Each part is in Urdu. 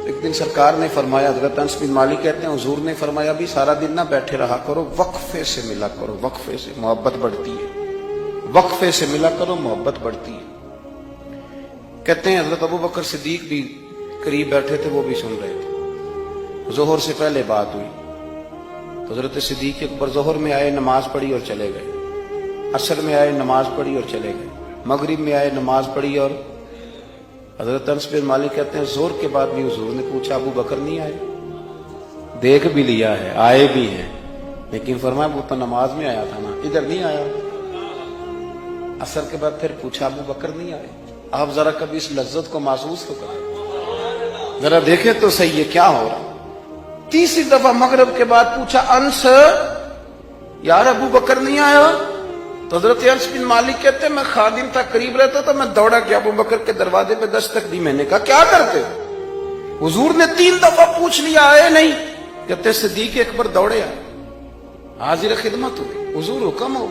ایک دن سرکار نے فرمایا، حضرت انس بن مالک کہتے ہیں حضور نے فرمایا بھی سارا دن نہ بیٹھے رہا کرو، وقفے سے ملا کرو، وقفے سے محبت بڑھتی ہے، وقفے سے ملا کرو محبت بڑھتی ہے۔ کہتے ہیں حضرت ابو بکر صدیق بھی قریب بیٹھے تھے، وہ بھی سن رہے تھے۔ ظہر سے پہلے بات ہوئی تو حضرت صدیق اکبر ظہر میں آئے، نماز پڑھی اور چلے گئے، عصر میں آئے، نماز پڑھی اور چلے گئے، مغرب میں آئے، نماز پڑھی اور حضرت انس بن مالک کہتے ہیں ظہر کے بعد بھی حضور نے پوچھا ابو بکر نہیں آئے؟ دیکھ بھی لیا ہے، آئے بھی ہیں، لیکن فرمایا وہ تو نماز میں آیا تھا نا، ادھر نہیں آیا۔ عصر کے بعد پھر پوچھا ابو بکر نہیں آئے؟ آپ ذرا کبھی اس لذت کو محسوس تو کریں، ذرا دیکھیں تو صحیح ہے کیا ہو رہا۔ تیسری دفعہ مغرب کے بعد پوچھا انس یار ابو بکر نہیں آیا؟ تو حضرت انس بن مالک کہتے ہیں میں خادم تھا، قریب رہتا تو میں دوڑا گیا ابو بکر کے دروازے پہ دستک دی، میں نے کہا کیا کرتے ہو؟ حضور نے 3 دفعہ پوچھ لیا آئے نہیں، کہتے صدیق اکبر دوڑے آئے، حاضر خدمت ہوئی، حضور حکم ہو؟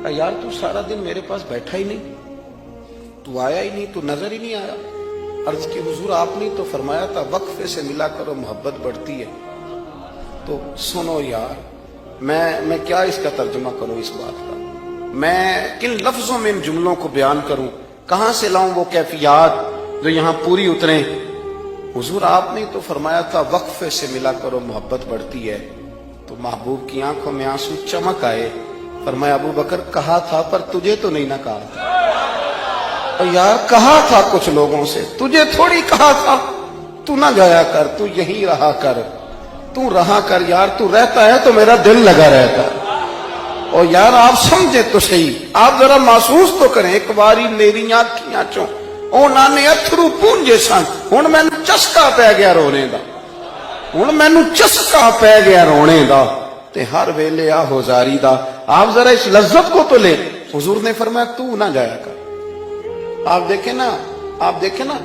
کہا یار تو سارا دن میرے پاس بیٹھا ہی نہیں، تو آیا ہی نہیں، تو نظر ہی نہیں آیا۔ عرض کی حضور آپ نے تو فرمایا تھا وقفے سے ملا کرو محبت بڑھتی ہے۔ تو سنو یار، میں کیا اس کا ترجمہ کروں اس بات کا، میں کن لفظوں میں ان جملوں کو بیان کروں، کہاں سے لاؤں وہ کیفیات جو یہاں پوری اتریں؟ حضور آپ نے تو فرمایا تھا وقفے سے ملا کرو محبت بڑھتی ہے۔ تو محبوب کی آنکھوں میں آنسو چمک آئے، فرمایا ابو بکر کہا تھا پر تجھے تو نہیں نہ کہا تھا۔ اور یار کہا تھا کچھ لوگوں سے، تجھے تھوڑی کہا تھا، تو نہ جایا کر، تو یہی رہا کر، تو رہا کر یار، تو رہتا ہے تو میرا دل لگا رہتا ہے۔ اور یار آپ سمجھے تو صحیح، آپ ذرا محسوس تو کریں، ایک باری میری آنکھیاں چوں اونا نے اتھرو پونجے سن، ہن مینوں چسکا پی گیا رونے دا، ہن مینوں چسکا پی گیا رونے دا، تے ہر ویلے آہو زاری دا۔ آپ ذرا اس لذت کو تو لیں۔ حضور نے فرمایا تو نہ جایا کر۔ آپ دیکھیں نا،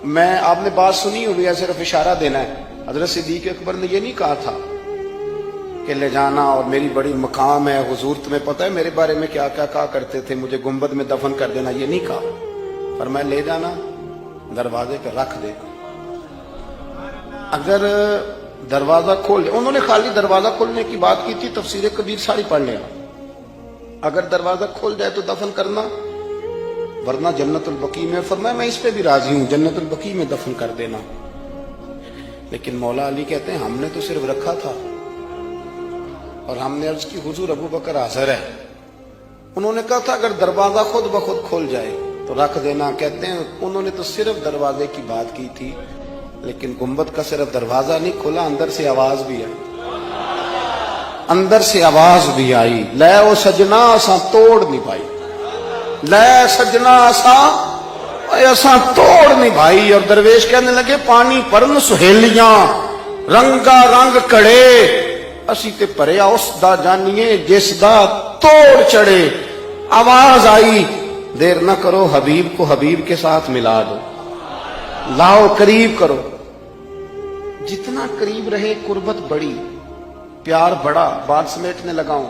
میں آپ نے بات سنی ہوئی ہے، صرف اشارہ دینا ہے۔ حضرت صدیق اکبر نے یہ نہیں کہا تھا کہ لے جانا اور میری بڑی مقام ہے، حضور تمہیں پتہ ہے میرے بارے میں کیا کیا کہا کرتے تھے، مجھے گنبد میں دفن کر دینا، یہ نہیں کہا، پر میں لے جانا دروازے پہ رکھ دے گا، اگر دروازہ کھول دے، انہوں نے خالی دروازہ کھولنے کی بات کی تھی، تفسیر کبیر ساری پڑھ لینا، اگر دروازہ کھول جائے تو دفن کرنا، ورنہ جنت البقیع میں، فرمایا میں اس پہ بھی راضی ہوں، جنت البقیع میں دفن کر دینا۔ لیکن مولا علی کہتے ہیں ہم نے تو صرف رکھا تھا، اور ہم نے عرض کی حضور ابو بکر حاضر ہے، انہوں نے کہا تھا اگر دروازہ خود بخود کھول جائے تو رکھ دینا۔ کہتے ہیں انہوں نے تو صرف دروازے کی بات کی تھی، لیکن گنبد کا صرف دروازہ نہیں کھلا، اندر سے آواز بھی آئی، اندر سے آواز بھی آئی، لے او سجنا اساں توڑ نہیں پائی، لے سجنا اساں توڑ نہیں بھائی۔ اور درویش کہنے لگے پانی پرن سہیلیاں رنگا رنگ کڑے، اسی تے پریا اس دا جانیے جس دا توڑ چڑھے۔ آواز آئی دیر نہ کرو، حبیب کو حبیب کے ساتھ ملا دو، لاؤ قریب کرو۔ جتنا قریب رہے قربت بڑی، پیار بڑا، بات سمیٹنے لگاؤں،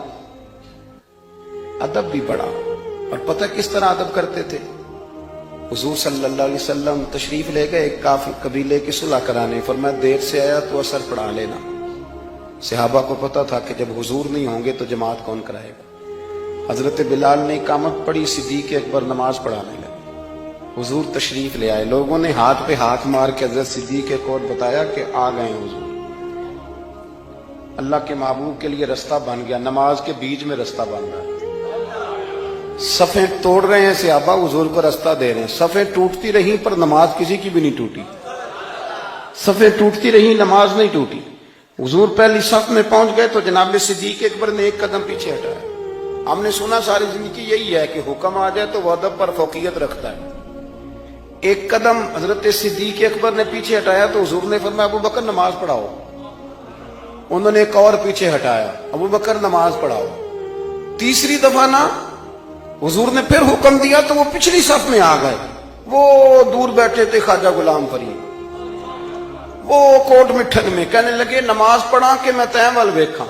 ادب بھی بڑا۔ اور پتہ کس طرح ادب کرتے تھے؟ حضور صلی اللہ علیہ وسلم تشریف لے گئے ایک کافر قبیلے کی صلح کرانے، فرمایا دیر سے آیا تو اثر پڑھا لینا۔ صحابہ کو پتا تھا کہ جب حضور نہیں ہوں گے تو جماعت کون کرائے گا۔ حضرت بلال نے اقامت پڑھی، صدیق اکبر نماز پڑھانے لگے، حضور تشریف لے آئے، لوگوں نے ہاتھ پہ ہاتھ مار کے حضرت صدیق کو بتایا کہ آ گئے حضور۔ اللہ کے محبوب کے لیے رستہ بن گیا، نماز کے بیچ میں رستہ بن رہا ہے، صفیں توڑ رہے ہیں صحابہ، حضور کو رستہ دے رہے ہیں، صفیں ٹوٹتی رہی پر نماز کسی کی بھی نہیں ٹوٹی، صفیں ٹوٹتی رہی نماز نہیں ٹوٹی۔ حضور پہلی صف میں پہنچ گئے تو جناب صدیق اکبر نے ایک قدم پیچھے ہٹایا۔ ہم نے سنا ساری زندگی یہی ہے کہ حکم آ جائے تو وہ ادب پر فوقیت رکھتا ہے۔ ایک قدم حضرت صدیق اکبر نے پیچھے ہٹایا تو حضور نے فرمایا ابو بکر نماز پڑھاؤ۔ انہوں نے ایک اور پیچھے ہٹایا، ابو بکر نماز پڑھاؤ۔ تیسری دفعہ نا حضور نے پھر حکم دیا تو وہ پچھلی صف میں آ گئے، وہ دور بیٹھے تھے خواجہ غلام فرید، وہ کوٹ مٹھن میں، کہنے لگے نماز پڑھا کہ میں تیں ول ویکھاں،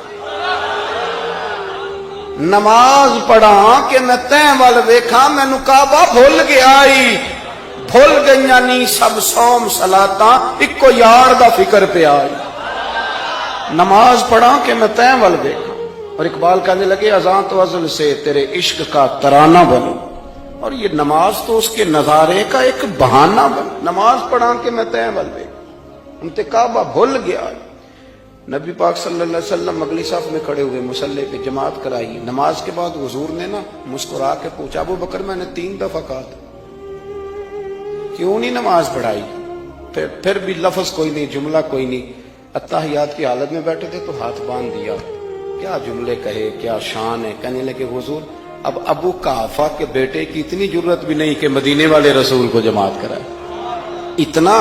نماز پڑھا کہ میں تیں ول ویکھاں، مینوں کعبہ بھول گیا آئی، بھول گئیاں نی سب سوم سلاتاں اکو یار دا فکر پہ آئی نماز پڑھا کہ میں تیں ول دیکھا اور اقبال کہنے لگے اذان تو ازل سے تیرے عشق کا ترانہ بنوں اور یہ نماز تو اس کے نظارے کا ایک بہانہ بن نماز پڑھا کہ میں تیں ول دیکھا انتقابہ بھول گیا نبی پاک صلی اللہ علیہ وسلم اگلی صف میں کھڑے ہوئے مصلی پہ جماعت کرائی نماز کے بعد حضور نے نا مسکرا کے پوچھا ابو بکر میں نے 3 دفعہ کہا تھا کیوں نہیں نماز پڑھائی پھر بھی لفظ کوئی نہیں جملہ کوئی نہیں اتحیات کی حالت میں بیٹھے تھے تو ہاتھ باندھ دیا کیا جملے کہے کیا شان ہے کہنے لگے حضور اب ابو قحافہ کے بیٹے کی اتنی جرت بھی نہیں کہ مدینے والے رسول کو جماعت کرائے اتنا